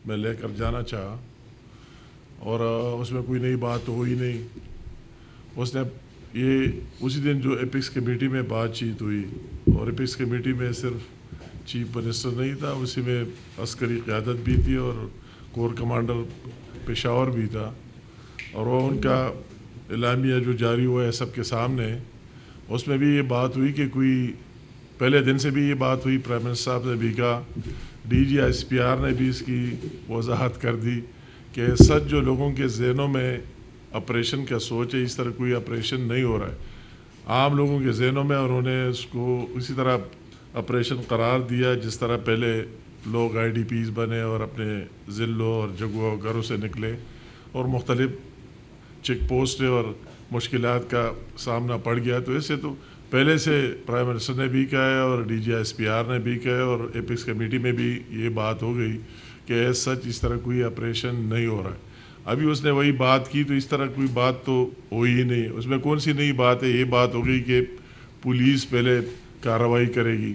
میں لے کر جانا چاہا، اور اس میں کوئی نئی بات تو ہوئی نہیں. اس نے یہ اسی دن جو ایپکس کمیٹی میں بات چیت ہوئی، اور ایپکس کمیٹی میں صرف چیف منسٹر نہیں تھا، اسی میں عسکری قیادت بھی تھی اور کور کمانڈر پشاور بھی تھا، اور وہ ان کا اعلامیہ جو جاری ہوا ہے سب کے سامنے، اس میں بھی یہ بات ہوئی کہ کوئی پہلے دن سے بھی یہ بات ہوئی، پرائم منسٹر صاحب نے بھی کہا، D G S P R نے بھی اس کی وضاحت کر دی کہ سچ جو لوگوں کے ذہنوں میں آپریشن کا سوچ ہے، اس طرح کوئی آپریشن نہیں ہو رہا ہے عام لوگوں کے ذہنوں میں، اور انہوں نے اس کو اسی طرح آپریشن قرار دیا جس طرح پہلے لوگ آئی ڈی پیز بنے اور اپنے ضلعوں اور جگہوں گھروں سے نکلے اور مختلف چیک پوسٹ اور مشکلات کا سامنا پڑ گیا. تو اس سے تو پہلے سے پرائم منسٹر نے بھی کہا ہے اور D G S P R نے بھی کہا ہے اور ایپکس کمیٹی میں بھی یہ بات ہو گئی کہ سچ اس طرح کوئی آپریشن نہیں ہو رہا ہے. ابھی اس نے وہی بات کی تو اس طرح کوئی بات تو ہوئی ہی نہیں. اس میں کون سی نئی بات ہے؟ یہ بات ہو گئی کہ پولیس پہلے کارروائی کرے گی،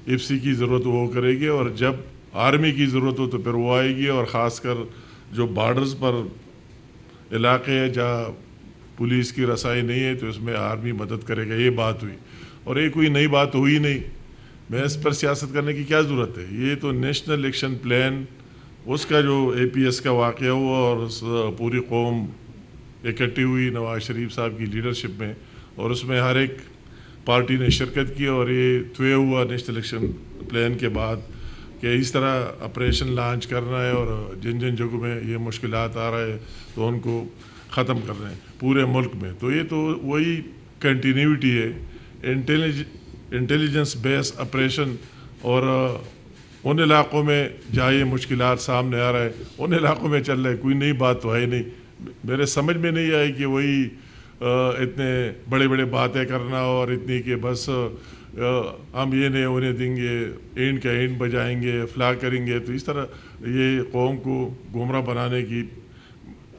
ایف سی کی ضرورت وہ کرے گی، اور جب آرمی کی ضرورت ہو تو پھر وہ آئے گی، اور خاص کر جو بارڈرز پر علاقے ہیں جہاں پولیس کی رسائی نہیں ہے تو اس میں آرمی مدد کرے گا. یہ بات ہوئی، اور یہ کوئی نئی بات ہوئی نہیں. میں اس پر سیاست کرنے کی کیا ضرورت ہے؟ یہ تو نیشنل ایکشن پلان، اس کا جو اے پی ایس کا واقعہ ہوا اور پوری قوم اکٹھی ہوئی نواز شریف صاحب کی لیڈرشپ میں، اور اس میں ہر ایک پارٹی نے شرکت کی، اور یہ طے ہوا نیشنل ایکشن پلان کے بعد کہ اس طرح آپریشن لانچ کرنا ہے، اور جن جن جگہوں میں یہ مشکلات آ رہا ہے تو ان کو ختم کرنا ہے پورے ملک میں. تو یہ تو وہی کنٹینیوٹی ہے، انٹیلیجنس بیس آپریشن، اور ان علاقوں میں جہاں یہ مشکلات سامنے آ رہا ہے ان علاقوں میں چل رہا ہے. کوئی نئی بات تو ہے نہیں. میرے سمجھ میں نہیں آئی کہ وہی اتنے بڑے بڑے باتیں کرنا اور اتنی کہ بس ہم یہ نہیں ہونے دیں گے، اینڈ کا اینڈ بجائیں گے، فلاح کریں گے. تو اس طرح یہ قوم کو گمراہ بنانے کی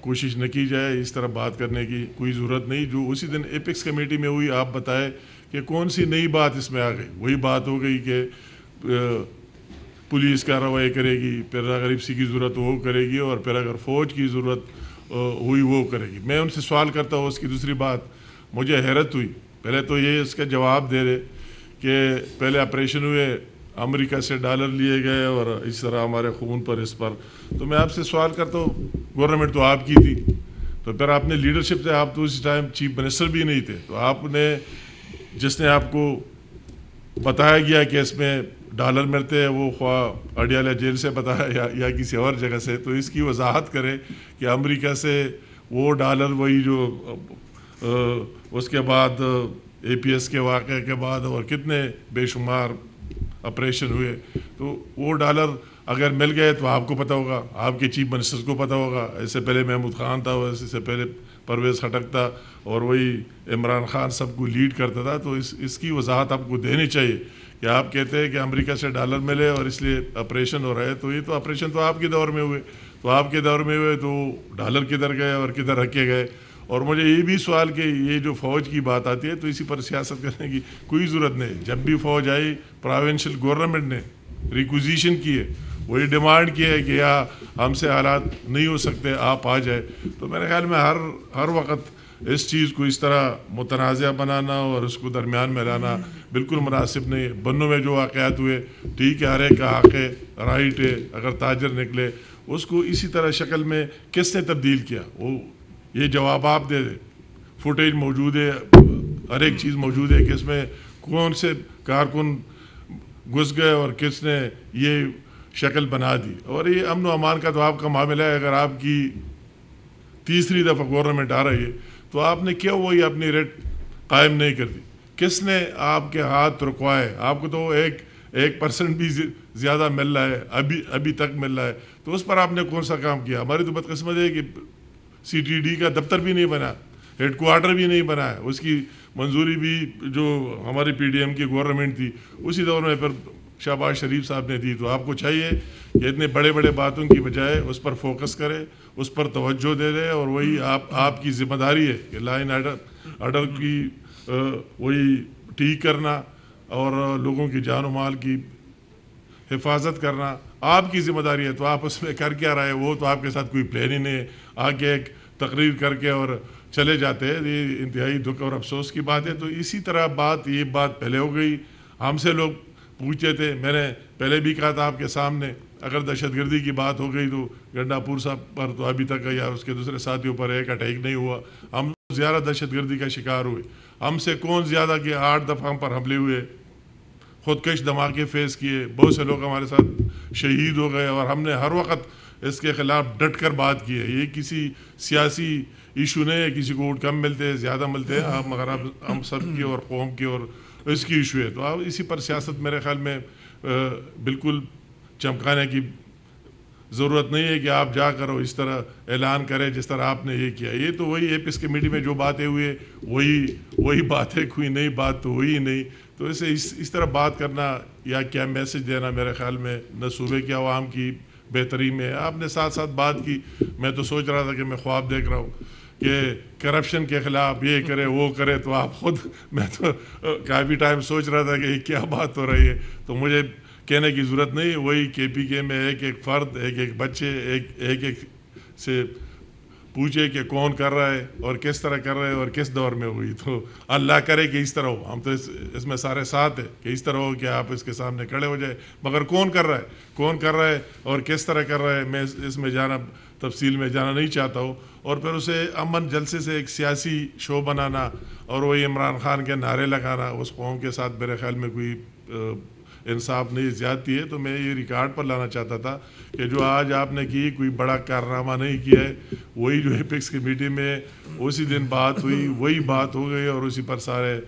کوشش نہ کی جائے. اس طرح بات کرنے کی کوئی ضرورت نہیں. جو اسی دن ایپکس کمیٹی میں ہوئی، آپ بتائے کہ کون سی نئی بات اس میں آ گئی؟ وہی بات ہو گئی کہ پولیس کارروائی کرے گی، پھر اگر ایف سی کی ضرورت وہ کرے گی، اور پھر اگر فوج کی ضرورت ہوئی وہ کرے گی. میں ان سے سوال کرتا ہوں. اس کی دوسری بات مجھے حیرت ہوئی، پہلے تو یہ اس کا جواب دے رہے کہ پہلے آپریشن ہوئے، امریکہ سے ڈالر لیے گئے اور اس طرح ہمارے خون پر اس پر. تو میں آپ سے سوال کرتا ہوں، گورنمنٹ تو آپ کی تھی، تو پھر آپ نے لیڈرشپ سے، آپ تو اس ٹائم چیف منسٹر بھی نہیں تھے، تو آپ نے جس نے آپ کو بتایا گیا کہ اس میں ڈالر ملتے ہیں، وہ خواہ اڈیالہ جیل سے بتایا یا کسی اور جگہ سے، تو اس کی وضاحت کرے کہ امریکہ سے وہ ڈالر وہی جو اس کے بعد اے پی ایس کے واقعے کے بعد اور کتنے بے شمار آپریشن ہوئے، تو وہ ڈالر اگر مل گئے تو آپ کو پتہ ہوگا، آپ کے چیف منسٹر کو پتہ ہوگا. اس سے پہلے محمود خان تھا، اس سے پہلے پرویز خٹک تھا، اور وہی عمران خان سب کو لیڈ کرتا تھا. تو اس کی وضاحت آپ کو دینی چاہیے کہ آپ کہتے ہیں کہ امریکہ سے ڈالر ملے اور اس لیے آپریشن ہو رہا ہے. تو یہ تو آپریشن تو آپ کے دور میں ہوئے، تو آپ کے دور میں ہوئے تو ڈالر کدھر گئے اور کدھر رکھے گئے؟ اور مجھے یہ بھی سوال کہ یہ جو فوج کی بات آتی ہے تو اسی پر سیاست کرنے کی کوئی ضرورت نہیں. جب بھی فوج آئی، پروونشل گورنمنٹ نے ریکوزیشن کی ہے، وہی ڈیمانڈ کی ہے کہ یا ہم سے حالات نہیں ہو سکتے، آپ آ جائے. تو میرے خیال میں ہر وقت اس چیز کو اس طرح متنازع بنانا اور اس کو درمیان میں لانا بالکل مناسب نہیں. بنوں میں جو واقعات ہوئے، ٹھیک ہے، ہر ایک کا حق ہے، رائٹ ہے. اگر تاجر نکلے اس کو اسی طرح شکل میں کس نے تبدیل کیا؟ وہ یہ جواب آپ دے دیں. فوٹیج موجود ہے، ہر ایک چیز موجود ہے کہ اس میں کون سے کارکن گھس گئے اور کس نے یہ شکل بنا دی. اور یہ امن و امان کا تو آپ کا معاملہ ہے. اگر آپ کی تیسری دفعہ گورنمنٹ آ رہی ہے تو آپ نے کیا وہی اپنی ریٹ قائم نہیں کر دی؟ کس نے آپ کے ہاتھ رکوائے؟ آپ کو تو 1% بھی زیادہ مل رہا ہے، ابھی تک مل رہا ہے. تو اس پر آپ نے کون سا کام کیا؟ ہماری تو بدقسمت ہے کہ سی ٹی ڈی کا دفتر بھی نہیں بنا، ہیڈ کوارٹر بھی نہیں بنا ہے. اس کی منظوری بھی جو ہماری پی ڈی ایم کی گورنمنٹ تھی اسی دور میں پھر شہباز شریف صاحب نے دی. تو آپ کو چاہیے کہ اتنے بڑے بڑے باتوں کی بجائے اس پر فوکس کرے، اس پر توجہ دے دے. اور وہی آپ کی ذمہ داری ہے کہ لائن آرڈر کی وہی ٹھیک کرنا اور لوگوں کی جان و مال کی حفاظت کرنا آپ کی ذمہ داری ہے. تو آپ اس میں کر کیا رہے ہیں؟ وہ تو آپ کے ساتھ کوئی پلان ہی نہیں ہے. آگے ایک تقریر کر کے اور چلے جاتے ہیں. یہ انتہائی دکھ اور افسوس کی بات ہے. تو اسی طرح یہ بات پہلے ہو گئی. ہم سے لوگ پوچھتے تھے, میں نے پہلے بھی کہا تھا آپ کے سامنے, اگر دہشت گردی کی بات ہو گئی تو گنڈا پور صاحب پر تو ابھی تک یا اس کے دوسرے ساتھیوں پر ایک اٹیک نہیں ہوا. ہم زیادہ دہشت گردی کا شکار ہوئے. ہم سے کون زیادہ کہ 8 دفعہ ہم پر حملے ہوئے, خودکش دھماکے فیس کیے, بہت سے لوگ ہمارے ساتھ شہید ہو گئے, اور ہم نے ہر وقت اس کے خلاف ڈٹ کر بات کی ہے. یہ کسی سیاسی ایشو نہیں ہے, کسی کو ووٹ کم ملتے ہیں زیادہ ملتے ہیں, مگر ہم سب کی اور قوم کی اور اس کی ایشو ہے. تو اب اسی پر سیاست میرے خیال میں بالکل چمکانے کی ضرورت نہیں ہے کہ آپ جا کر اس طرح اعلان کریں جس طرح آپ نے یہ کیا. یہ تو وہی ایپس کمیٹی میں جو باتیں ہوئے وہی باتیں, کوئی نئی بات تو ہوئی نہیں. تو اسے اس طرح بات کرنا یا کیا میسج دینا میرے خیال میں نہ صوبے کے عوام کی بہتری میں ہے. آپ نے ساتھ ساتھ بات کی, میں تو سوچ رہا تھا کہ میں خواب دیکھ رہا ہوں کہ کرپشن کے خلاف یہ کرے وہ کرے, تو آپ خود, میں تو کافی ٹائم سوچ رہا تھا کہ یہ کیا بات ہو رہی ہے. تو مجھے کہنے کی ضرورت نہیں, وہی کے پی کے میں ایک فرد, ایک بچے ایک سے پوچھے کہ کون کر رہا ہے اور کس طرح کر رہا ہے اور کس دور میں ہوئی. تو اللہ کرے کہ اس طرح ہو. ہم تو اس میں سارے ساتھ ہیں کہ اس طرح ہو کہ آپ اس کے سامنے کھڑے ہو جائے. مگر کون کر رہا ہے اور کس طرح کر رہا ہے, میں اس میں تفصیل میں جانا نہیں چاہتا ہوں. اور پھر اسے امن جلسے سے ایک سیاسی شو بنانا اور وہی عمران خان کے نعرے لگانا, اس قوم کے ساتھ میرے خیال میں کوئی انصاف نہیں, زیادتی ہے. تو میں یہ ریکارڈ پر لانا چاہتا تھا کہ جو آج آپ نے کی کوئی بڑا کارنامہ نہیں کیا ہے. وہی جو ایپیکس کمیٹی میں اسی دن بات ہوئی وہی بات ہو گئی اور اسی پر سارے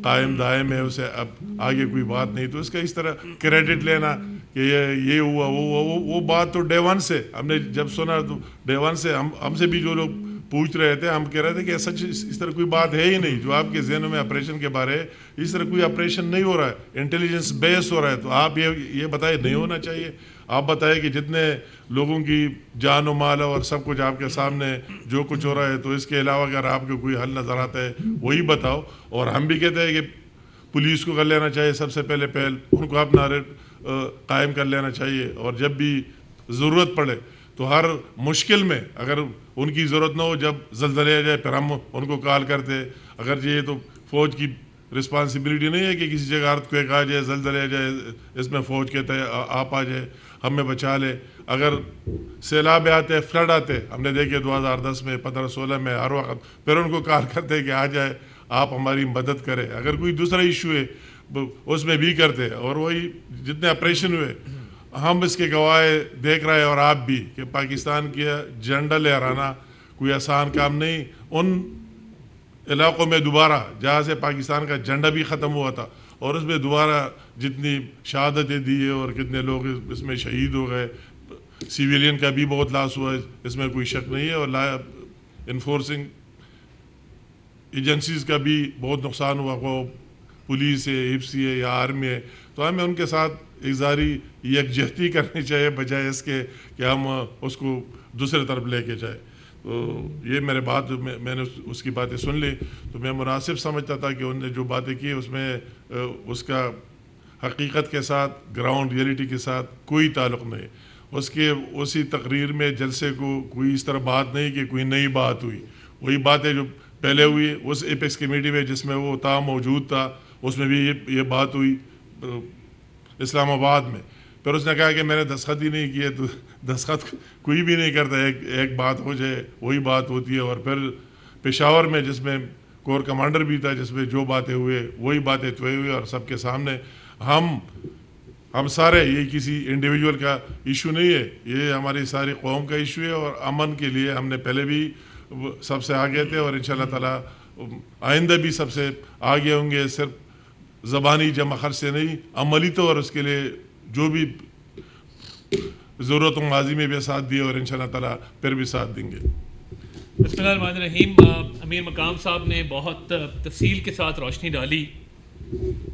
قائم دائم ہے, اسے اب آگے کوئی بات نہیں. تو اس کا اس طرح کریڈٹ لینا کہ یہ ہوا وہ بات تو ڈے ون سے ہم نے جب سنا, تو ڈے ون سے ہم سے بھی جو لوگ پوچھ رہے تھے, ہم کہہ رہے تھے کہ سچ اس طرح کوئی بات ہے ہی نہیں. جو آپ کے ذہنوں میں آپریشن کے بارے اس طرح کوئی آپریشن نہیں ہو رہا ہے, انٹیلیجنس بیس ہو رہا ہے. تو آپ یہ بتائیں نہیں ہونا چاہیے. آپ بتائیں کہ جتنے لوگوں کی جان و مال اور سب کچھ آپ کے سامنے جو کچھ ہو رہا ہے, تو اس کے علاوہ اگر آپ کو کوئی حل نظر آتا ہے وہی بتاؤ. اور ہم بھی کہتے ہیں کہ پولیس کو کر لینا چاہیے سب سے پہلے ان کو اپنا قائم کر لینا چاہیے. اور جب بھی ضرورت پڑے تو ہر مشکل میں اگر ان کی ضرورت نہ ہو, جب زلزلے آ جائے پھر ہم ان کو کال کرتے. اگر یہ تو فوج کی رسپانسبلٹی نہیں ہے کہ کسی جگہ ارتھکویک آ جائے, زلزلے آ جائے, اس میں فوج کہتا ہے آپ آ جائے ہمیں بچا لے. اگر سیلاب آتے, فلڈ آتے, ہم نے دیکھے 2010 میں 15-16 میں ہر وقت, پھر ان کو کال کرتے کہ آ جائے آپ ہماری مدد کریں. اگر کوئی دوسرا ایشو ہے اس میں بھی کرتے. اور وہی جتنے آپریشن ہوئے ہم اس کے گواہ دیکھ رہے ہیں, اور آپ بھی, کہ پاکستان کی جھنڈا لہرانا کوئی آسان کام نہیں. ان علاقوں میں دوبارہ جہاں سے پاکستان کا جھنڈا بھی ختم ہوا تھا, اور اس میں دوبارہ جتنی شہادتیں دی ہے اور کتنے لوگ اس میں شہید ہو گئے, سیویلین کا بھی بہت لاس ہوا ہے, اس میں کوئی شک نہیں ہے. اور انفورسنگ ایجنسیز کا بھی بہت نقصان ہوا, وہ پولیس ہے, ایپسی ہے یا آرمی ہے. تو ہمیں ان کے ساتھ اظہاری یکجہتی کرنی چاہیے بجائے اس کے کہ ہم اس کو دوسرے طرف لے کے جائیں. تو یہ میرے بات, میں نے اس کی باتیں سن لی, تو میں مناسب سمجھتا تھا کہ انہوں نے جو باتیں کی اس میں اس کا حقیقت کے ساتھ, گراؤنڈ ریئلٹی کے ساتھ کوئی تعلق نہیں. اسی تقریر میں جلسے کو کوئی اس طرح بات نہیں کہ کوئی نئی بات ہوئی. وہی باتیں جو پہلے ہوئی اس ایپیکس کمیٹی میں جس میں وہ موجود تھا, اس میں بھی یہ بات ہوئی اسلام آباد میں. پھر اس نے کہا کہ میں نے دستخط ہی نہیں کیے. تو دستخط کوئی بھی نہیں کرتا, ایک بات ہو جائے وہی بات ہوتی ہے. اور پھر پشاور میں جس میں کور کمانڈر بھی تھا, جس میں جو باتیں ہوئے وہی باتیں ہوئی, اور سب کے سامنے ہم سارے, یہ کسی انڈیویجول کا ایشو نہیں ہے, یہ ہماری ساری قوم کا ایشو ہے. اور امن کے لیے ہم نے پہلے بھی سب سے آگے تھے, اور انشاءاللہ تعالی آئندہ بھی سب سے آگے ہوں گے. صرف زبانی جمع خرچ سے نہیں, عملی طور اس کے لیے جو بھی ضرورت ماضی میں بھی ساتھ دیے, اور انشاءاللہ تعالی پھر بھی ساتھ دیں گے. بسم اللہ الرحمن الرحیم. امیر مقام صاحب نے بہت تفصیل کے ساتھ روشنی ڈالی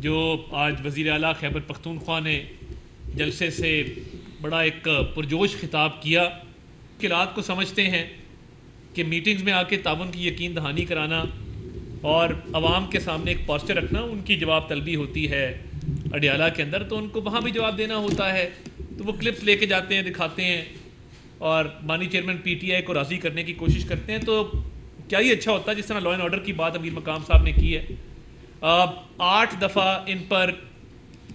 جو آج وزیر اعلیٰ خیبر پختونخوا نے جلسے سے بڑا ایک پرجوش خطاب کیا. مشکلات کو سمجھتے ہیں کہ میٹنگز میں آ کے تعاون کی یقین دہانی کرانا اور عوام کے سامنے ایک پوسچر رکھنا ان کی جواب طلبی ہوتی ہے. اڈیالہ کے اندر، تو ان کو وہاں بھی جواب دینا ہوتا ہے، تو وہ کلپس لے کے جاتے ہیں، دکھاتے ہیں اور بانی چیئرمین پی ٹی آئی کو راضی کرنے کی کوشش کرتے ہیں. تو کیا ہی اچھا ہوتا ہے جس طرح لا اینڈ آرڈر کی بات امیر مقام صاحب نے کی ہے. 8 دفعہ ان پر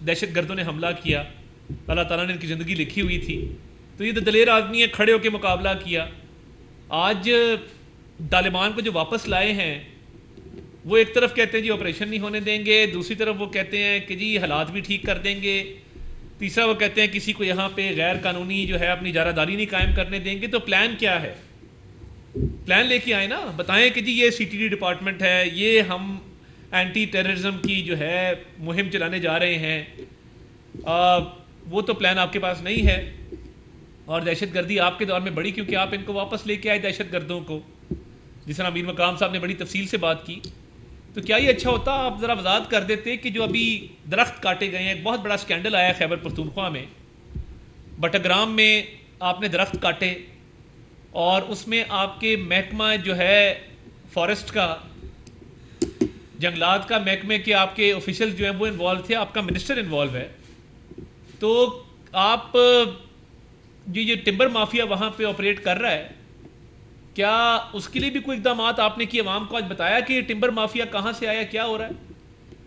دہشت گردوں نے حملہ کیا، اللہ تعالیٰ نے ان کی زندگی لکھی ہوئی تھی، تو یہ تو دلیر آدمی ہے، کھڑے ہو کے مقابلہ کیا. آج طالبان کو جو واپس لائے ہیں وہ ایک طرف کہتے ہیں جی آپریشن نہیں ہونے دیں گے، دوسری طرف وہ کہتے ہیں کہ جی حالات بھی ٹھیک کر دیں گے، تیسرا وہ کہتے ہیں کسی کو یہاں پہ غیر قانونی جو ہے اپنی اجارہ داری نہیں قائم کرنے دیں گے. تو پلان کیا ہے؟ پلان لے کے آئے نا، بتائیں کہ جی یہ سی ٹی ڈی ڈپارٹمنٹ ہے، یہ ہم اینٹی ٹیررزم کی جو ہے مہم چلانے جا رہے ہیں. وہ تو پلان آپ کے پاس نہیں ہے، اور دہشت گردی آپ کے دور میں بڑی کیونکہ آپ ان کو واپس لے کے آئے دہشت گردوں کو، جس طرح امیر مقام صاحب نے بڑی تفصیل سے بات کی. تو کیا یہ اچھا ہوتا آپ ذرا وضاحت کر دیتے کہ جو ابھی درخت کاٹے گئے ہیں، ایک بہت بڑا سکینڈل آیا خیبر پختونخوا میں، بٹاگرام میں آپ نے درخت کاٹے اور اس میں آپ کے محکمہ جو ہے فارسٹ کا، جنگلات کا محکمے کے آپ کے آفیشل جو ہیں وہ انوالو تھے، آپ کا منسٹر انوالو ہے. تو آپ یہ ٹمبر مافیا وہاں پہ آپریٹ کر رہا ہے، کیا اس کے لیے بھی کوئی اقدامات آپ نے کیے؟ عوام کو آج بتایا کہ یہ ٹمبر مافیا کہاں سے آیا، کیا ہو رہا ہے؟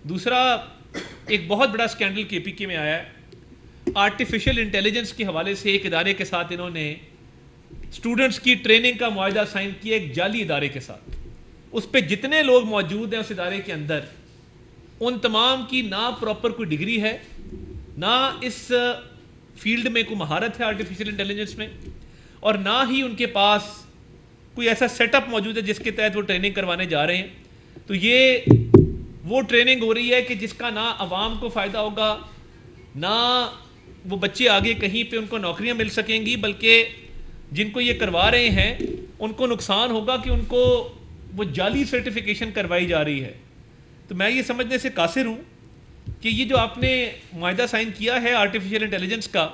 دوسرا ایک بہت بڑا سکینڈل کے پی کے میں آیا ہے، آرٹیفیشل انٹیلیجنس کے حوالے سے ایک ادارے کے ساتھ انہوں نے اسٹوڈنٹس کی ٹریننگ کا معاہدہ سائن کیا ایک جعلی ادارے کے ساتھ. اس پہ جتنے لوگ موجود ہیں اس ادارے کے اندر، ان تمام کی نہ پراپر کوئی ڈگری ہے، نہ اس فیلڈ میں کوئی مہارت ہے آرٹیفیشل انٹیلیجنس میں، اور نہ ہی ان کے پاس کوئی ایسا سیٹ اپ موجود ہے جس کے تحت وہ ٹریننگ کروانے جا رہے ہیں. تو یہ وہ ٹریننگ ہو رہی ہے کہ جس کا نہ عوام کو فائدہ ہوگا، نہ وہ بچے آگے کہیں پہ ان کو نوکریاں مل سکیں گی، بلکہ جن کو یہ کروا رہے ہیں ان کو نقصان ہوگا کہ ان کو وہ جعلی سرٹیفیکیشن کروائی جا رہی ہے. تو میں یہ سمجھنے سے قاصر ہوں کہ یہ جو آپ نے معاہدہ سائن کیا ہے آرٹیفیشل انٹیلیجنس کا،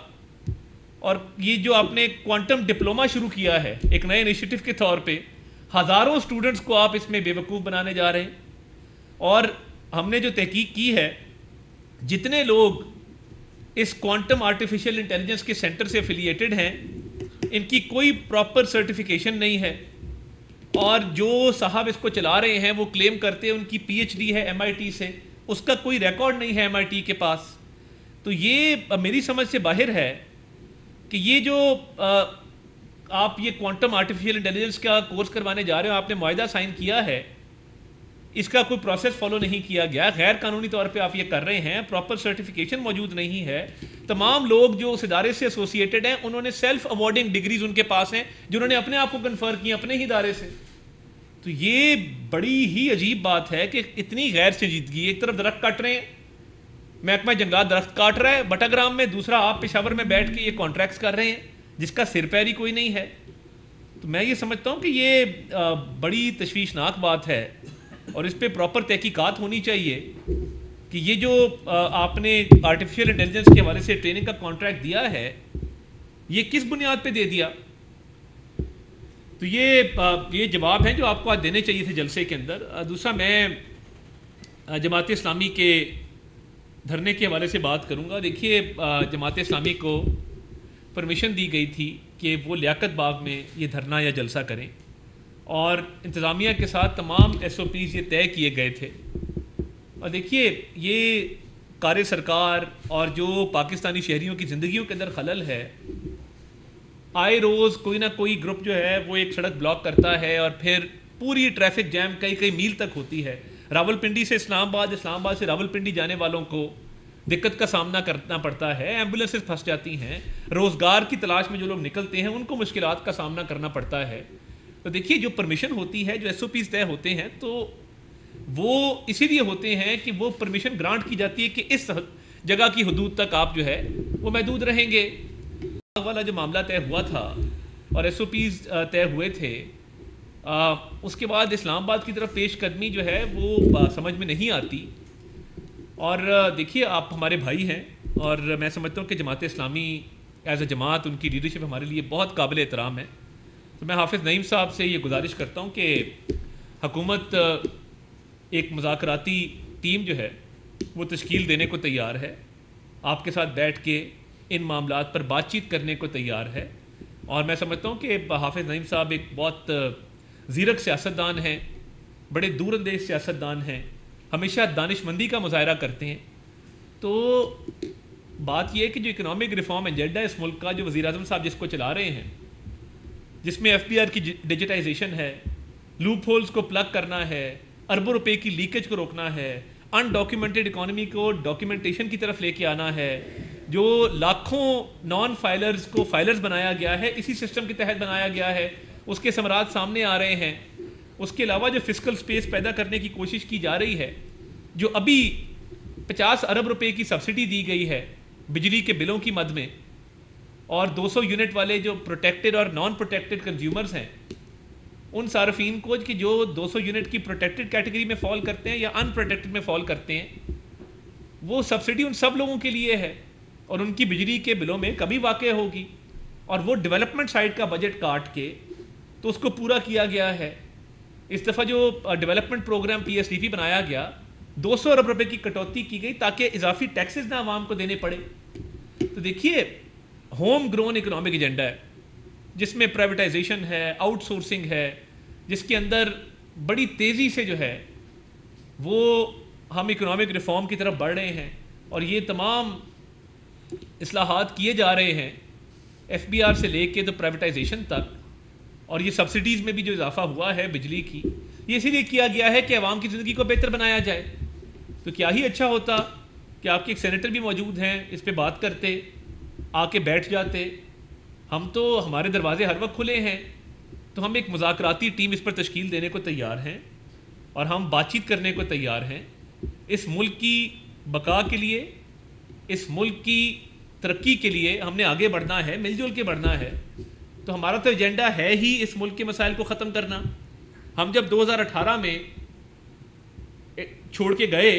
اور یہ جو آپ نے کوانٹم ڈپلوما شروع کیا ہے ایک نئے انیشیٹو کے طور پہ، ہزاروں اسٹوڈنٹس کو آپ اس میں بے وقوف بنانے جا رہے ہیں. اور ہم نے جو تحقیق کی ہے، جتنے لوگ اس کوانٹم آرٹیفیشل انٹیلیجنس کے سینٹر سے افیلیٹڈ ہیں، ان کی کوئی پراپر سرٹیفیکیشن نہیں ہے، اور جو صاحب اس کو چلا رہے ہیں وہ کلیم کرتے ہیں ان کی پی ایچ ڈی ہے MIT سے، اس کا کوئی ریکارڈ نہیں ہے MIT کے پاس. تو یہ میری سمجھ سے باہر ہے کہ یہ جو آپ یہ کوانٹم آرٹیفیشل انٹیلیجنس کا کورس کروانے جا رہے ہو، آپ نے معاہدہ سائن کیا ہے، اس کا کوئی پروسیس فالو نہیں کیا گیا، غیر قانونی طور پہ آپ یہ کر رہے ہیں، پراپر سرٹیفیکیشن موجود نہیں ہے. تمام لوگ جو اس ادارے سے ایسوسیٹڈ ہیں انہوں نے سیلف اوارڈنگ ڈگریز ان کے پاس ہیں جنہوں نے اپنے آپ کو کنفر کی اپنے ہی ادارے سے. تو یہ بڑی ہی عجیب بات ہے کہ اتنی غیر سنجیدگی. ایک طرف درخت کاٹ رہے ہیں، محکمہ جنگلات درخت کاٹ رہا ہے بٹاگرام میں، دوسرا آپ پشاور میں بیٹھ کے یہ کانٹریکٹس کر رہے ہیں جس کا سر پیری کوئی نہیں ہے. تو میں یہ سمجھتا ہوں کہ یہ بڑی تشویشناک بات ہے، اور اس پہ پراپر تحقیقات ہونی چاہیے کہ یہ جو آپ نے آرٹیفیشل انٹیلیجنس کے حوالے سے ٹریننگ کا کانٹریکٹ دیا ہے، یہ کس بنیاد پہ دے دیا. تو یہ جواب ہیں جو آپ کو آج دینے چاہیے تھے جلسے کے اندر. دوسرا میں جماعت اسلامی کے دھرنے کے حوالے سے بات کروں گا. دیکھیے، جماعت اسلامی کو پرمیشن دی گئی تھی کہ وہ لیاقت باغ میں یہ دھرنا یا جلسہ کریں، اور انتظامیہ کے ساتھ تمام SOPs یہ طے کیے گئے تھے. اور دیکھیے، یہ کار سرکار اور جو پاکستانی شہریوں کی زندگیوں کے اندر خلل ہے، آئے روز کوئی نہ کوئی گروپ جو ہے وہ ایک سڑک بلاک کرتا ہے، اور پھر پوری ٹریفک جیم کئی میل تک ہوتی ہے. راولپنڈی سے اسلام آباد، اسلام آباد سے راولپنڈی جانے والوں کو دقت کا سامنا کرنا پڑتا ہے، ایمبولینسز پھنس جاتی ہیں، روزگار کی تلاش میں جو لوگ نکلتے ہیں ان کو مشکلات کا سامنا کرنا پڑتا ہے. تو دیکھیے، جو پرمیشن ہوتی ہے، جو SOPs طے ہوتے ہیں، تو وہ اسی لیے ہوتے ہیں کہ وہ پرمیشن گرانٹ کی جاتی ہے کہ اس جگہ کی حدود تک آپ جو ہے وہ محدود رہیں گے. والا جو معاملہ طے ہوا تھا اور SOPs طے ہوئے تھے، اس کے بعد اسلام آباد کی طرف پیش قدمی جو ہے وہ سمجھ میں نہیں آتی. اور دیکھیے، آپ ہمارے بھائی ہیں، اور میں سمجھتا ہوں کہ جماعت اسلامی ایز اے جماعت، ان کی لیڈرشپ ہمارے لیے بہت قابل احترام ہے. تو میں حافظ نعیم صاحب سے یہ گزارش کرتا ہوں کہ حکومت ایک مذاکراتی ٹیم جو ہے وہ تشکیل دینے کو تیار ہے، آپ کے ساتھ بیٹھ کے ان معاملات پر بات چیت کرنے کو تیار ہے، اور میں سمجھتا ہوں کہ حافظ نعیم صاحب ایک بہت زیرک سیاستدان ہیں، بڑے دور اندیش سیاستدان ہیں، ہمیشہ دانش مندی کا مظاہرہ کرتے ہیں. تو بات یہ ہے کہ جو اکنامک ریفارم ایجنڈا ہے اس ملک کا، جو وزیر اعظم صاحب جس کو چلا رہے ہیں، جس میں ایف بی آر کی ڈیجیٹائزیشن ہے، لوپ ہولز کو پلگ کرنا ہے، اربوں روپے کی لیکیج کو روکنا ہے، ان ڈاکیومنٹڈ اکانومی کو ڈاکیومنٹیشن کی طرف لے کے آنا ہے، جو لاکھوں نان فائلرز کو فائلرز بنایا گیا ہے اسی سسٹم کے تحت بنایا گیا ہے، اس کے ثمرات سامنے آ رہے ہیں. اس کے علاوہ جو فسکل سپیس پیدا کرنے کی کوشش کی جا رہی ہے، جو ابھی 50 ارب روپے کی سبسڈی دی گئی ہے بجلی کے بلوں کی مد میں، اور 200 یونٹ والے جو پروٹیکٹڈ اور نان پروٹیکٹڈ کنزیومرز ہیں، ان صارفین کو کہ جو 200 یونٹ کی پروٹیکٹڈ کیٹیگری میں فال کرتے ہیں یا ان پروٹیکٹڈ میں فال کرتے ہیں، وہ سبسڈی ان سب لوگوں کے لیے ہے اور ان کی بجلی کے بلوں میں کمی واقع ہوگی. اور وہ ڈیولپمنٹ سائڈ کا بجٹ کاٹ کے تو اس کو پورا کیا گیا ہے. اس دفعہ جو development programme P S D P بنایا گیا، 200 ارب روپے کی کٹوتی کی گئی تاکہ اضافی ٹیکسز نہ عوام کو دینے پڑے. تو دیکھیے، ہوم گرون اکنامک ایجنڈا ہے جس میں پرائیویٹائزیشن ہے، آؤٹ سورسنگ ہے، جس کے اندر بڑی تیزی سے جو ہے وہ ہم اکنامک ریفارم کی طرف بڑھ رہے ہیں، اور یہ تمام اصلاحات کیے جا رہے ہیں ایف بی آر سے لے کے تو پرائیویٹائزیشن تک. اور یہ سبسڈیز میں بھی جو اضافہ ہوا ہے بجلی کی، یہ اسی لیے کیا گیا ہے کہ عوام کی زندگی کو بہتر بنایا جائے. تو کیا ہی اچھا ہوتا کہ آپ کے ایک سینیٹر بھی موجود ہیں، اس پہ بات کرتے، آ کے بیٹھ جاتے. ہم تو، ہمارے دروازے ہر وقت کھلے ہیں، تو ہم ایک مذاکراتی ٹیم اس پر تشکیل دینے کو تیار ہیں اور ہم بات چیت کرنے کو تیار ہیں. اس ملک کی بقا کے لیے، اس ملک کی ترقی کے لیے ہم نے آگے بڑھنا ہے، مل جل کے بڑھنا ہے. تو ہمارا تو ایجنڈا ہے ہی اس ملک کے مسائل کو ختم کرنا. ہم جب 2018 میں چھوڑ کے گئے،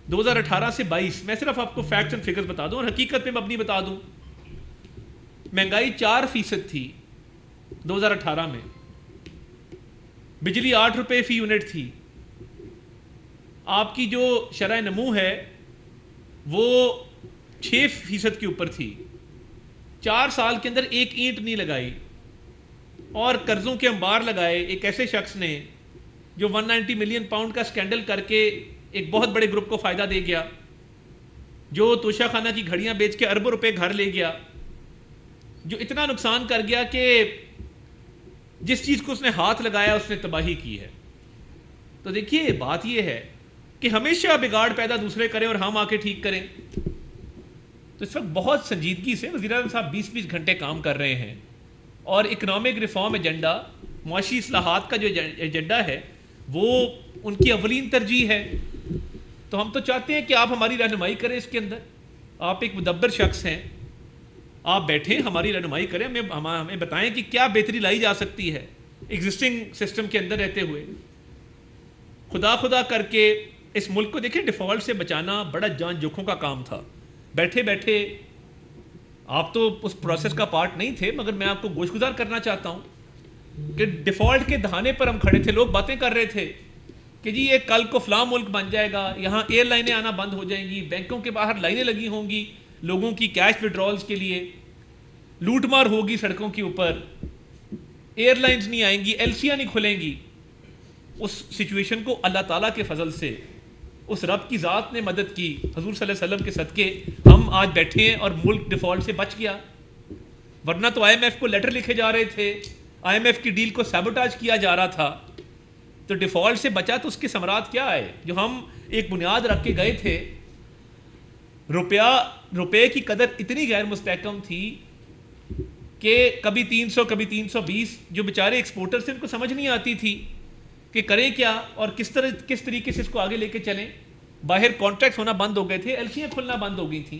2018 سے 22، میں صرف آپ کو فیکٹس اینڈ فگرز بتا دوں اور حقیقت پہ مبنی بتا دوں. مہنگائی 4% تھی 2018 میں، بجلی 8 روپے فی یونٹ تھی، آپ کی جو شرح نمو ہے وہ 6% کے اوپر تھی. 4 سال کے اندر ایک اینٹ نہیں لگائی، اور قرضوں کے انبار لگائے ایک ایسے شخص نے جو 190 ملین پاؤنڈ کا سکینڈل کر کے ایک بہت بڑے گروپ کو فائدہ دے گیا، جو توشہ خانہ کی گھڑیاں بیچ کے اربوں روپے گھر لے گیا، جو اتنا نقصان کر گیا کہ جس چیز کو اس نے ہاتھ لگایا اس نے تباہی کی ہے. تو دیکھیے، بات یہ ہے کہ ہمیشہ بگاڑ پیدا دوسرے کریں اور ہم آ کے ٹھیک کریں. تو اس وقت بہت سنجیدگی سے وزیر اعظم صاحب 20 گھنٹے کام کر رہے ہیں، اور اکنامک ریفارم ایجنڈا، معاشی اصلاحات کا جو ایجنڈا ہے وہ ان کی اولین ترجیح ہے. تو ہم تو چاہتے ہیں کہ آپ ہماری رہنمائی کریں اس کے اندر. آپ ایک مدبر شخص ہیں، آپ بیٹھیں، ہماری رہنمائی کریں، ہمیں بتائیں کہ کیا بہتری لائی جا سکتی ہے ایگزسٹنگ سسٹم کے اندر رہتے ہوئے. خدا کر کے اس ملک کو دیکھیں، ڈیفالٹ سے بچانا بڑا جان جوکھوں کا کام تھا. بیٹھے بیٹھے، آپ تو اس پروسیس کا پارٹ نہیں تھے، مگر میں آپ کو گوش گزار کرنا چاہتا ہوں کہ ڈیفالٹ کے دہانے پر ہم کھڑے تھے، لوگ باتیں کر رہے تھے کہ جی یہ کل کو فلاں ملک بن جائے گا، یہاں ایئر لائنیں آنا بند ہو جائیں گی، بینکوں کے باہر لائنیں لگی ہوں گی لوگوں کی کیش وڈرالز کے لیے، لوٹ مار ہوگی سڑکوں کے اوپر، ایئر لائنز نہیں آئیں گی، ایلسیاں نہیں کھلیں گی. اس سچویشن کو اللہ تعالیٰ کے فضل سے اس رب کی ذات نے مدد کی، حضور صلی اللہ علیہ وسلم کے صدقے ہم آج بیٹھے ہیں اور ملک ڈیفالٹ سے بچ گیا. ورنہ تو آئی ایم ایف کو لیٹر لکھے جا رہے تھے، آئی ایم ایف کی ڈیل کو سیبوٹاج کیا جا رہا تھا. تو ڈیفالٹ سے بچا تو اس کے ثمرات کیا آئے؟ جو ہم ایک بنیاد رکھ کے گئے تھے، روپے کی قدر اتنی غیر مستحکم تھی کہ کبھی 300 کبھی 320، جو بیچارے ایکسپورٹر سے ان کو سمجھ نہیں آتی تھی کہ کریں کیا اور کس طریقے سے اس کو آگے لے کے چلیں. باہر کانٹریکٹ ہونا بند ہو گئے تھے، ایلسیاں کھلنا بند ہو گئی تھیں.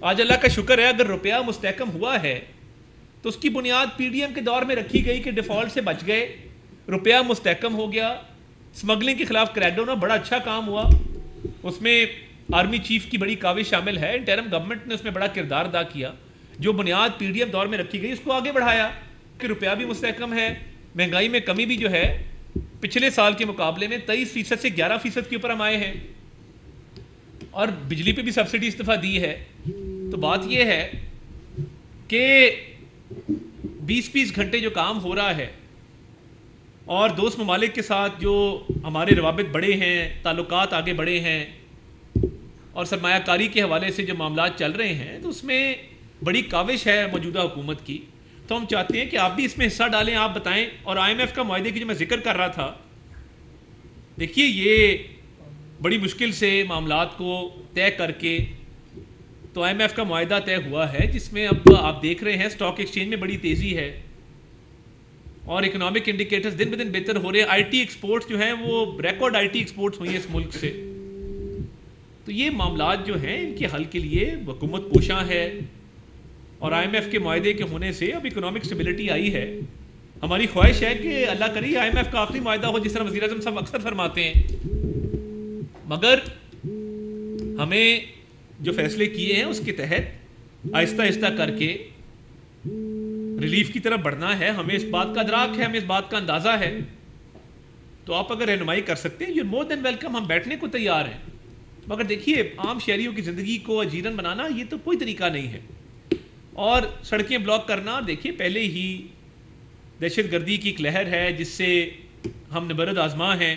آج اللہ کا شکر ہے اگر روپیہ مستحکم ہوا ہے تو اس کی بنیاد پی ڈی ایم کے دور میں رکھی گئی کہ ڈیفالٹ سے بچ گئے، روپیہ مستحکم ہو گیا، اسمگلنگ کے خلاف کریک ڈاؤن بڑا اچھا کام ہوا. اس میں آرمی چیف کی بڑی کاوش شامل ہے، انٹرم گورنمنٹ نے اس میں بڑا کردار ادا کیا. جو بنیاد پی ڈی ایم دور میں رکھی گئی اس کو آگے بڑھایا کہ روپیہ بھی مستحکم ہے. مہنگائی میں کمی بھی جو ہے پچھلے سال کے مقابلے میں 23% سے 11% کے اوپر ہم آئے ہیں. اور بجلی پہ بھی سبسڈی اس دفعہ دی ہے. تو بات یہ ہے کہ 20 گھنٹے جو کام ہو رہا ہے اور دوست ممالک کے ساتھ جو ہمارے روابط بڑے ہیں, تعلقات آگے بڑھے ہیں اور سرمایہ کاری کے حوالے سے جو معاملات چل رہے ہیں, تو اس میں بڑی کاوش ہے موجودہ حکومت کی. تو ہم چاہتے ہیں کہ آپ بھی اس میں حصہ ڈالیں, آپ بتائیں. اور IMF کا معاہدے کی جو میں ذکر کر رہا تھا, دیکھیے یہ بڑی مشکل سے معاملات کو طے کر کے تو IMF کا معاہدہ طے ہوا ہے, جس میں اب آپ دیکھ رہے ہیں اسٹاک ایکسچینج میں بڑی تیزی ہے اور اکنامک انڈیکیٹرز دن بدن بہتر ہو رہے ہیں. IT ایکسپورٹس جو ہیں وہ ریکارڈ IT ایکسپورٹس ہوئی ہیں اس ملک سے. تو یہ معاملات جو ہیں ان کے حل کے لیے حکومت کوشاں ہے اور IMF کے معاہدے کے ہونے سے اب اکنامک اسٹیبلٹی آئی ہے. ہماری خواہش ہے کہ اللہ کرے IMF کا آخری معاہدہ ہو, جس طرح وزیر اعظم صاحب اکثر فرماتے ہیں, مگر ہمیں جو فیصلے کیے ہیں اس کے تحت آہستہ آہستہ کر کے ریلیف کی طرف بڑھنا ہے. ہمیں اس بات کا ادراک ہے, ہمیں اس بات کا اندازہ ہے. تو آپ اگر رہنمائی کر سکتے ہیں, یو مور دین ویلکم, ہم بیٹھنے کو تیار ہیں. مگر دیکھیے عام شہریوں کی زندگی کو اجیرن بنانا یہ تو کوئی طریقہ نہیں ہے. اور سڑکیں بلاک کرنا, دیکھیے پہلے ہی دہشت گردی کی ایک لہر ہے جس سے ہم نبرد آزما ہیں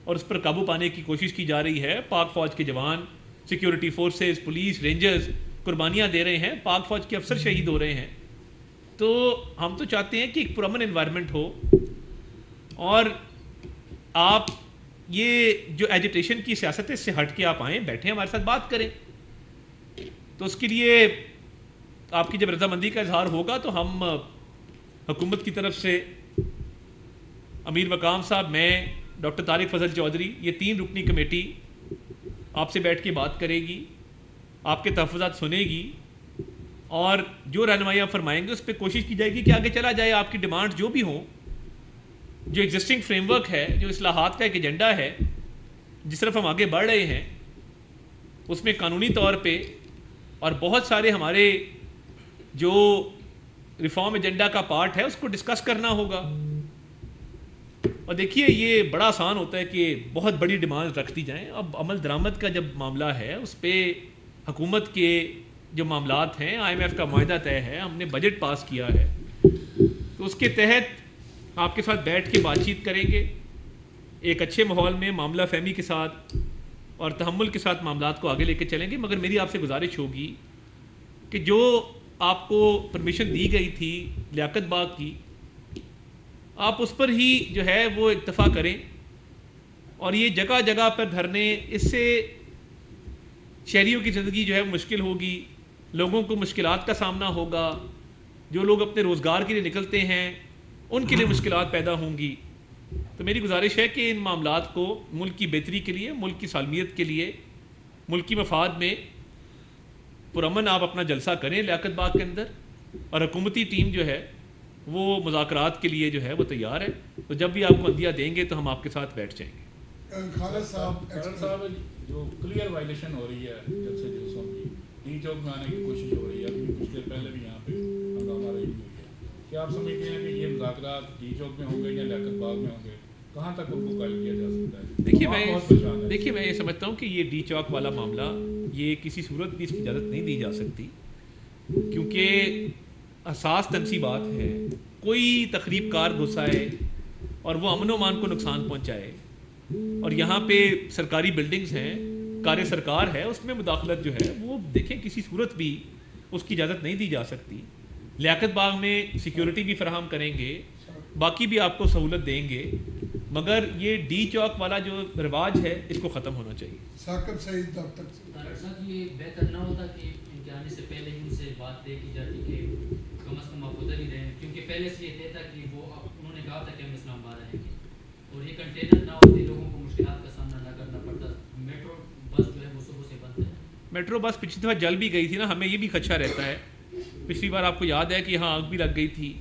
اور اس پر قابو پانے کی کوشش کی جا رہی ہے. پاک فوج کے جوان, سیکیورٹی فورسز, پولیس, رینجرز قربانیاں دے رہے ہیں, پاک فوج کے افسر شہید ہو رہے ہیں. تو ہم تو چاہتے ہیں کہ ایک پرامن انوائرمنٹ ہو اور آپ یہ جو ایجیٹیشن کی سیاست ہے اس سے ہٹ کے آپ آئیں, بیٹھیں, ہمارے ساتھ بات کریں. تو اس کے لیے آپ کی جب رضامندی کا اظہار ہوگا تو ہم حکومت کی طرف سے امیر مقام صاحب, میں, ڈاکٹر طارق فضل چودھری, یہ 3 رکنی کمیٹی آپ سے بیٹھ کے بات کرے گی, آپ کے تحفظات سنے گی اور جو رہنمائی آپ فرمائیں گے اس پہ کوشش کی جائے گی کہ آگے چلا جائے. آپ کی ڈیمانڈ جو بھی ہوں, جو ایگزسٹنگ فریم ورک ہے, جو اصلاحات کا ایک ایجنڈا ہے جس طرف ہم آگے بڑھ رہے ہیں, اس میں قانونی طور پہ اور بہت سارے ہمارے جو ریفارم ایجنڈا کا پارٹ ہے اس کو ڈسکس کرنا ہوگا. اور دیکھیے یہ بڑا آسان ہوتا ہے کہ بہت بڑی ڈیمانڈ رکھ دی جائیں. اب عمل درآمد کا جب معاملہ ہے اس پہ حکومت کے جو معاملات ہیں, IMF کا معاہدہ طے ہے, ہم نے بجٹ پاس کیا ہے, تو اس کے تحت آپ کے ساتھ بیٹھ کے بات چیت کریں گے ایک اچھے ماحول میں, معاملہ فہمی کے ساتھ اور تحمل کے ساتھ معاملات کو آگے لے کے چلیں گے. مگر میری آپ سے گزارش ہوگی کہ جو آپ کو پرمیشن دی گئی تھی لیاقت باغ کی, آپ اس پر ہی جو ہے وہ اکتفا کریں. اور یہ جگہ جگہ پر دھرنے, اس سے شہریوں کی زندگی جو ہے مشکل ہوگی, لوگوں کو مشکلات کا سامنا ہوگا, جو لوگ اپنے روزگار کے لیے نکلتے ہیں ان کے لیے مشکلات پیدا ہوں گی. تو میری گزارش ہے کہ ان معاملات کو ملک کی بہتری کے لیے, ملک کی سالمیت کے لیے, ملکی مفاد میں پرامن آپ اپنا جلسہ کریں لیاقت باغ کے اندر, اور حکومتی ٹیم جو ہے وہ مذاکرات کے لیے جو ہے وہ تیار ہے. تو جب بھی آپ کو عندیہ دیں گے تو ہم آپ کے ساتھ بیٹھ جائیں گے. خالد صاحب جو کلیئر وائلیشن ہو رہی ہے جب سے جلسوں کی, ڈی چوک میں آنے کی کوشش ہو رہی ہے, ابھی کچھ دیر پہلے بھی یہاں پہ ہنگامہ رہی ہوئی ہے, کیا آپ سمجھتے ہیں کہ یہ مذاکرات ڈی چوک میں ہوں گے یا لیاقت باغ میں ہوں گے, کہاں تک ان کو قائل کیا جا سکتا ہے؟ دیکھیے میں یہ سمجھتا ہوں کہ یہ ڈی چوک والا معاملہ یہ کسی صورت بھی اس کی اجازت نہیں دی جا سکتی, کیونکہ حساس تنصیبات ہیں. کوئی تخریب کار گھس آئے اور وہ امن و امان کو نقصان پہنچائے, اور یہاں پہ سرکاری بلڈنگز ہیں, کار سرکار ہے, اس میں مداخلت جو ہے وہ دیکھیں کسی صورت بھی اس کی اجازت نہیں دی جا سکتی. لیاقت باغ میں سیکیورٹی بھی فراہم کریں گے, باقی بھی آپ کو سہولت دیں گے, مگر یہ ڈی چوک والا جو رواج ہے اس کو ختم ہونا چاہیے. ثاقب سعید ڈاکٹر صاحب, یہ بہتر نہ ہوتا کہ ان کے آنے سے پہلے ہی ان سے بات طے کی جاتی کہ کم از کم آپ ادھر ہی رہیں, کیونکہ پہلے سے یہ طے تھا کہ وہ انہوں نے کہا تھا کہ ہم اسلام آباد آئیں گے, اور یہ کنٹینر نہ ہوتے, لوگوں کو مشکلات کا سامنا نہ کرنا پڑتا. میٹرو بس جو ہے وہ صبح سے بند ہے. میٹرو بس پچھلی دفعہ جل بھی گئی تھی نا, ہمیں یہ بھی خدشہ رہتا ہے. پچھلی بار آپ کو یاد ہے کہ ہاں آگ بھی لگ گئی تھی.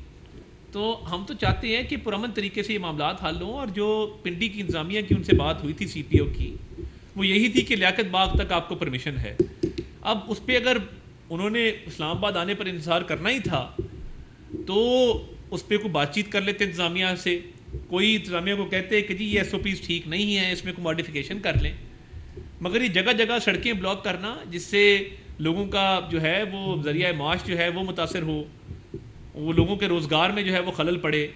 تو ہم تو چاہتے ہیں کہ پرامن طریقے سے یہ معاملات حل ہوں, اور جو پنڈی کی انتظامیہ کی ان سے بات ہوئی تھی سی پی او کی, وہ یہی تھی کہ لیاقت باغ تک آپ کو پرمیشن ہے. اب اس پہ اگر انہوں نے اسلام آباد آنے پر انتظار کرنا ہی تھا تو اس پہ کوئی بات چیت کر لیتے انتظامیہ سے, کوئی انتظامیہ کو کہتے کہ جی یہ ایس او پیز ٹھیک نہیں ہیں, اس میں کوئی ماڈیفیکیشن کر لیں. مگر یہ جگہ جگہ سڑکیں بلاک کرنا جس سے لوگوں کا جو ہے وہ ذریعہ معاش جو ہے وہ متاثر ہو، وہ لوگوں کے روزگار میں جو ہے وہ خلل پڑے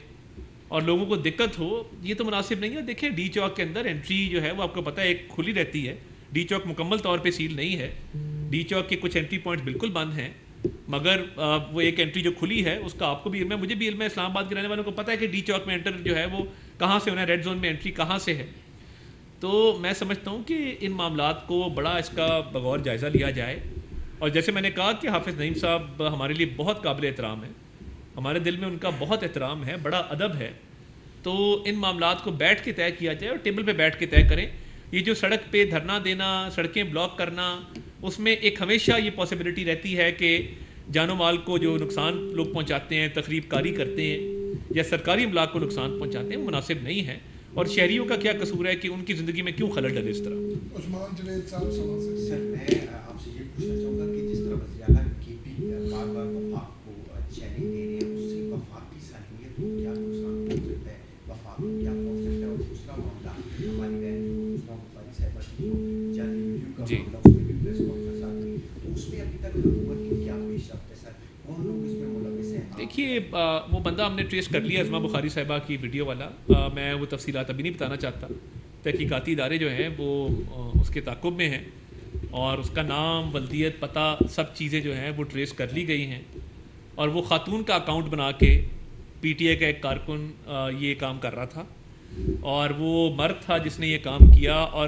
اور لوگوں کو دقت ہو، یہ تو مناسب نہیں ہے. دیکھیں ڈی چوک کے اندر انٹری جو ہے وہ آپ کو پتہ ہے ایک کھلی رہتی ہے. ڈی چوک مکمل طور پہ سیل نہیں ہے، ڈی چوک کے کچھ انٹری پوائنٹس بالکل بند ہیں، مگر وہ ایک انٹری جو کھلی ہے اس کا آپ کو بھی علم ہے، مجھے بھی علم ہے، اسلام آباد کے رہنے والوں کو پتہ ہے کہ ڈی چوک میں انٹر جو ہے وہ کہاں سے ہونا ہے، ریڈ زون میں انٹری کہاں سے ہے. تو میں سمجھتا ہوں کہ ان معاملات کو بڑا اس کا بغور جائزہ لیا جائے. اور جیسے میں نے کہا کہ حافظ نعیم صاحب ہمارے لیے بہت قابل احترام ہے، ہمارے دل میں ان کا بہت احترام ہے، بڑا ادب ہے. تو ان معاملات کو بیٹھ کے طے کیا جائے اور ٹیبل پہ بیٹھ کے طے کریں. یہ جو سڑک پہ دھرنا دینا، سڑکیں بلاک کرنا، اس میں ایک ہمیشہ یہ پاسبلٹی رہتی ہے کہ جان و مال کو جو نقصان لوگ پہنچاتے ہیں، تخریب کاری کرتے ہیں یا سرکاری املاک کو نقصان پہنچاتے ہیں، مناسب نہیں ہے. اور شہریوں کا کیا قصور ہے کہ ان کی زندگی میں کیوں خلل ڈلے اس طرح. عثمان جنید صاحب سر میں آپ سے یہ پوچھنا چاہوں گا کہ جس طرح وزیر اعلیٰ کی بھی بار بار وفاق کو چیلنج دے رہے ہیں، اس سے وفاق کی صلاحیت کو کیا نقصان پہنچ سکتا ہے، وفاق کو کیا پہنچ سکتا ہے. اور دوسرا معاملہ ہماری بہن عثمان بخاری صاحبہ کی جعلی ویڈیو کا معاملہ، اس میں بھی پریس کانفرنس آ گئی، تو اس میں ابھی تک حکومت کی کیا پیش رفت ہے سر، کون لوگ اس میں ملوث ہیں؟ دیکھیے وہ بندہ ہم نے ٹریس کر لیا عظمہ بخاری صاحبہ کی ویڈیو والا. میں وہ تفصیلات ابھی نہیں بتانا چاہتا. تحقیقاتی ادارے جو ہیں وہ اس کے تعاقب میں ہیں اور اس کا نام، ولدیت، پتہ، سب چیزیں جو ہیں وہ ٹریس کر لی گئی ہیں. اور وہ خاتون کا اکاؤنٹ بنا کے پی ٹی اے کا ایک کارکن یہ کام کر رہا تھا اور وہ مرد تھا جس نے یہ کام کیا اور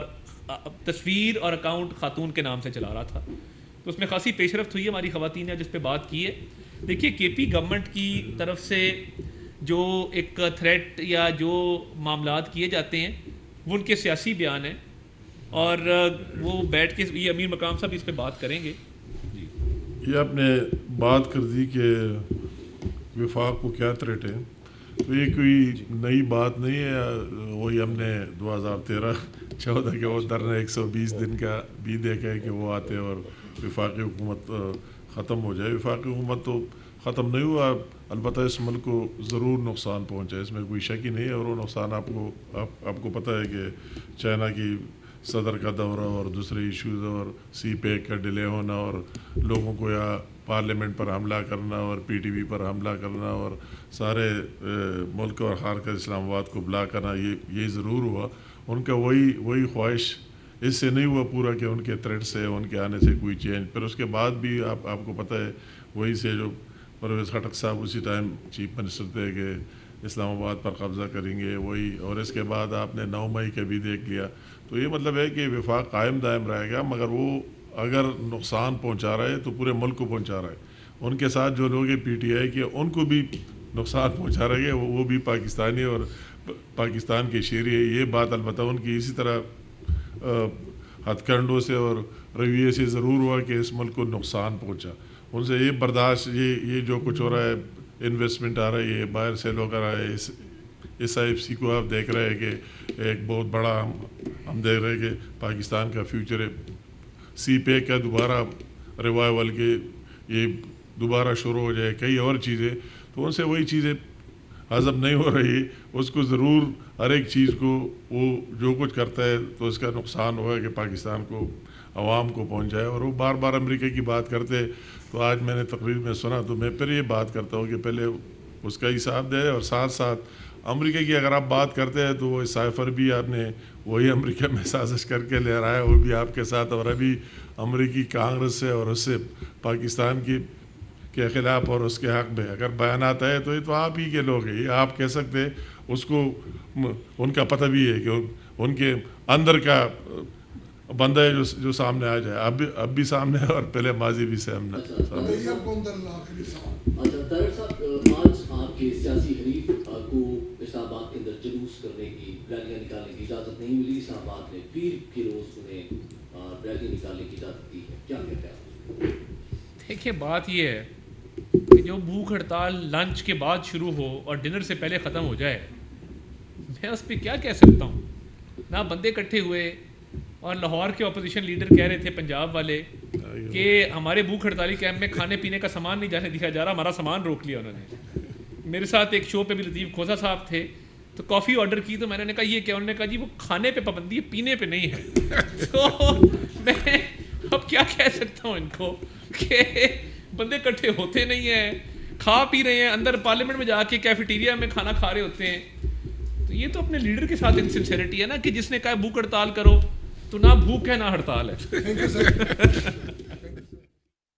تصویر اور اکاؤنٹ خاتون کے نام سے چلا رہا تھا. تو اس میں خاصی پیش رفت ہوئی ہے ہماری خواتین نے جس پہ بات کی ہے. دیکھیے کے پی گورنمنٹ کی طرف سے جو ایک تھریٹ یا جو معاملات کیے جاتے ہیں وہ ان کے سیاسی بیان ہیں اور وہ بیٹھ کے یہ امیر مقام صاحب اس پہ بات کریں گے. یہ آپ نے بات کر دی کہ وفاق کو کیا تھریٹ ہے، تو یہ کوئی نئی بات نہیں ہے. وہی ہم نے 2013-14 کے وہ دھرنا 120 دن کا بھی دیکھا ہے کہ وہ آتے اور وفاقی حکومت ختم ہو جائے. وفاقی حکومت تو ختم نہیں ہوا، البتہ اس ملک کو ضرور نقصان پہنچا، اس میں کوئی شک ہی نہیں ہے. اور وہ نقصان آپ کو پتہ ہے کہ چائنا کی صدر کا دورہ اور دوسرے ایشوز اور سی پیک کا ڈیلے ہونا اور لوگوں کو یا پارلیمنٹ پر حملہ کرنا اور پی ٹی وی پر حملہ کرنا اور سارے ملک اور خارج اسلام آباد کو بلا کرنا، یہ ضرور ہوا. ان کا وہی خواہش اس سے نہیں ہوا پورا کہ ان کے تھریٹ سے، ان کے آنے سے کوئی چینج. پھر اس کے بعد بھی آپ کو پتہ ہے وہی سے جو پرویز خٹک صاحب اسی ٹائم چیف منسٹر تھے کہ اسلام آباد پر قبضہ کریں گے وہی. اور اس کے بعد آپ نے 9 مئی کا بھی دیکھ لیا. تو یہ مطلب ہے کہ وفاق قائم دائم رہے گا، مگر وہ اگر نقصان پہنچا رہا ہے تو پورے ملک کو پہنچا رہا ہے. ان کے ساتھ جو لوگ ہیں پی ٹی آئی کے، ان کو بھی نقصان پہنچا رہے گا، وہ بھی پاکستانی اور پاکستان کے شہری ہے. یہ بات البتہ ان کی اسی طرح ہتھ کنڈوں سے اور رویے سے ضرور ہوا کہ اس ملک کو نقصان پہنچا. ان سے یہ برداشت، یہ جو کچھ ہو رہا ہے، انویسٹمنٹ آ رہا ہے، یہ باہر سے لوگ آ رہا ہے. اس آئی ایف سی کو آپ دیکھ رہے ہیں کہ ایک بہت بڑا ہم دیکھ رہے ہیں کہ پاکستان کا فیوچر ہے. سی پیک کا دوبارہ ریوائول کے یہ دوبارہ شروع ہو جائے، کئی اور چیزیں. تو ان سے وہی چیزیں ہضم نہیں ہو رہی. اس کو ضرور ہر ایک چیز کو وہ جو کچھ کرتا ہے تو اس کا نقصان ہوگا کہ پاکستان کو، عوام کو پہنچ جائے. اور وہ بار بار امریکہ کی بات کرتے. تو آج میں نے تقریر میں سنا تو میں پھر یہ بات کرتا ہوں کہ پہلے اس کا حساب دے، اور ساتھ ساتھ امریکہ کی اگر آپ بات کرتے ہیں تو وہ سائفر بھی آپ نے وہی امریکہ میں سازش کر کے لے رہا ہے، وہ بھی آپ کے ساتھ. اور ابھی امریکی کانگریس سے اور اس سے پاکستان کے خلاف اور اس کے حق میں اگر بیانات آئے تو یہ تو آپ ہی کے لوگ ہیں. یہ آپ کہہ سکتے، اس کو ان کا پتہ بھی ہے کہ ان کے اندر کا بندہ ہے جو سامنے آ جائے. اب بھی سامنے ہے اور پہلے ماضی بھی سامنے. آج آپ کے سیاسی حریف کو اسلام آباد کے اندر جلوس کرنے کی، ریلیاں نکالنے کی اجازت نہیں ملی. اسلام آباد نے پیر کے روز انہیں ریلی نکالنے کی اجازت دی ہے، کیا کہتے ہیں؟ دیکھیے بات یہ ہے کہ جو بھوک ہڑتال لنچ کے بعد شروع ہو اور ڈنر سے پہلے ختم ہو جائے، میں اس پہ کیا کہہ سکتا ہوں. نہ بندے اکٹھے ہوئے، اور لاہور کے اپوزیشن لیڈر کہہ رہے تھے پنجاب والے کہ ہمارے بھوک ہڑتالی کیمپ میں کھانے پینے کا سامان نہیں جانے دیا جا رہا، ہمارا سامان روک لیا انہوں نے. میرے ساتھ ایک شو پہ بھی لطیف کھوسا صاحب تھے. تو کافی آرڈر کی تو میں نے کہا یہ کیا؟ انہوں نے کہا جی وہ کھانے پہ پابندی ہے، پینے پہ نہیں ہے. تو میں اب کیا کہہ سکتا ہوں ان کو کہ بندے اکٹھے ہوتے نہیں ہیں، کھا پی رہے ہیں، اندر پارلیمنٹ میں جا کے کیفیٹیریا میں کھانا کھا رہے ہوتے ہیں. تو یہ تو اپنے لیڈر کے ساتھ انسنسیریٹی ہے نا کہ جس نے کہا بھوک ہڑتال کرو تو نہ بھوک ہے نہ ہڑتال ہے.